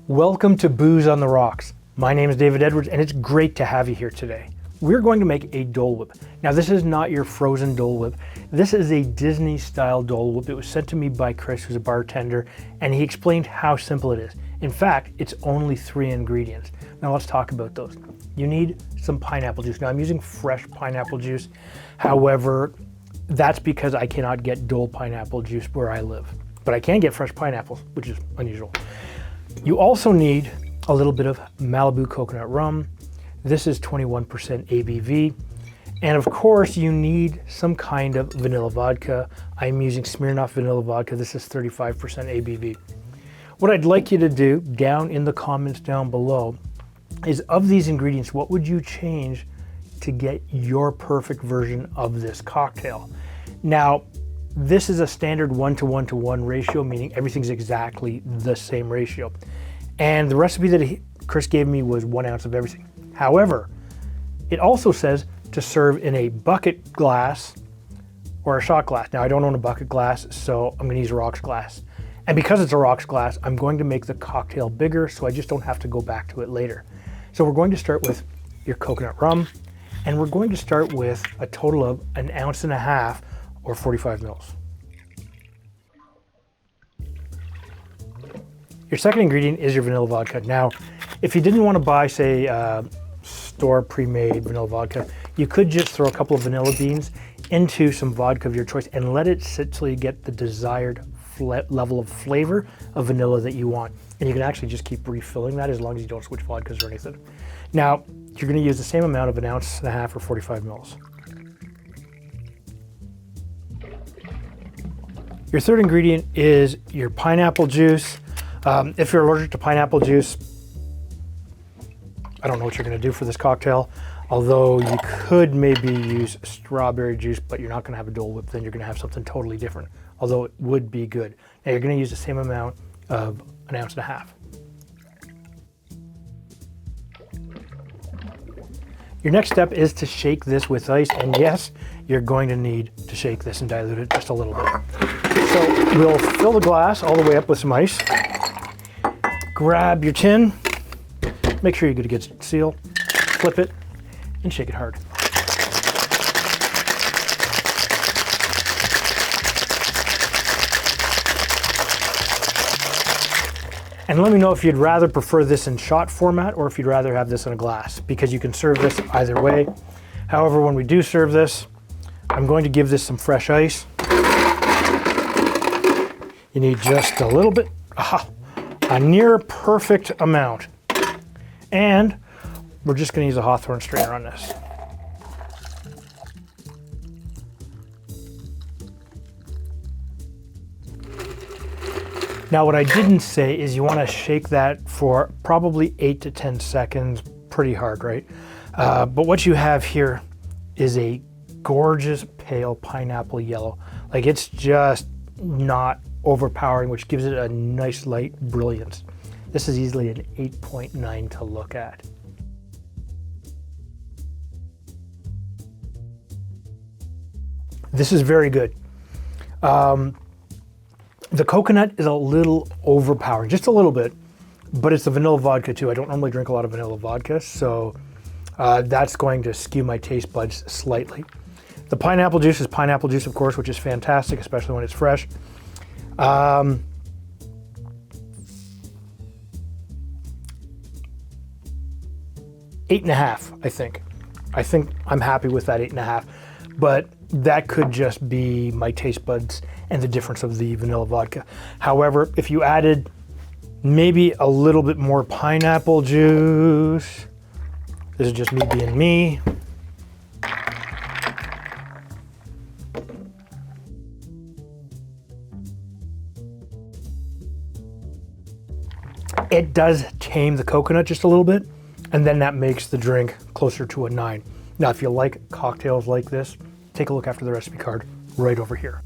Welcome to Booze on the Rocks. My name is David Edwards and it's great to have you here today. We're going to make a Dole Whip. Now this is not your frozen Dole Whip. This is a Disney style Dole Whip. It was sent to me by Chris, who's a bartender, and he explained how simple it is. In fact, it's only 3 ingredients. Now let's talk about those. You need some pineapple juice. Now I'm using fresh pineapple juice. However, that's because I cannot get Dole pineapple juice where I live. But I can get fresh pineapples, which is unusual. You also need a little bit of Malibu Coconut Rum. This is 21% ABV. And of course, you need some kind of vanilla vodka. I'm using Smirnoff Vanilla Vodka. This is 35% ABV. What I'd like you to do down in the comments down below is, of these ingredients, what would you change to get your perfect version of this cocktail? Now, this is a standard 1-to-1-to-1 ratio, meaning everything's exactly the same ratio. And the recipe that Chris gave me was 1 ounce of everything. However, it also says to serve in a bucket glass or a shot glass. Now I don't own a bucket glass, so I'm gonna use a rocks glass. And because it's a rocks glass, I'm going to make the cocktail bigger so I just don't have to go back to it later. So we're going to start with your coconut rum, and we're going to start with a total of 1.5 ounces or 45 mils. Your second ingredient is your vanilla vodka. Now, if you didn't want to buy, say, store pre-made vanilla vodka, you could just throw a couple of vanilla beans into some vodka of your choice and let it sit till you get the desired level of flavor of vanilla that you want. And you can actually just keep refilling that as long as you don't switch vodkas or anything. Now, you're going to use the same amount of 1.5 ounces or 45 mils. Your third ingredient is your pineapple juice. If you're allergic to pineapple juice, I don't know what you're going to do for this cocktail, although you could maybe use strawberry juice, but you're not going to have a Dole Whip, then you're going to have something totally different, although it would be good. Now you're going to use the same amount of 1.5 ounces. Your next step is to shake this with ice, and yes, you're going to need to shake this and dilute it just a little bit. So we'll fill the glass all the way up with some ice. Grab your tin, make sure you get a good seal, flip it, and shake it hard. And let me know if you'd rather prefer this in shot format or if you'd rather have this in a glass, because you can serve this either way. However, when we do serve this, I'm going to give this some fresh ice. You need just a little bit, a near perfect amount. And we're just going to use a Hawthorne strainer on this. Now what I didn't say is you want to shake that for probably 8 to 10 seconds, pretty hard, right? But what you have here is a gorgeous pale pineapple yellow. Like, it's just not overpowering, which gives it a nice light brilliance. This is easily an 8.9 to look at. This is very good. The coconut is a little overpowering, just a little bit, but it's the vanilla vodka too. I don't normally drink a lot of vanilla vodka, so that's going to skew my taste buds slightly. The pineapple juice is pineapple juice, of course, which is fantastic, especially when it's fresh. 8.5, I think. I think I'm happy with that 8.5, but that could just be my taste buds and the difference of the vanilla vodka. However, if you added maybe a little bit more pineapple juice, this is just me being me. It does tame the coconut just a little bit, and then that makes the drink closer to a 9. Now, if you like cocktails like this, take a look after the recipe card right over here.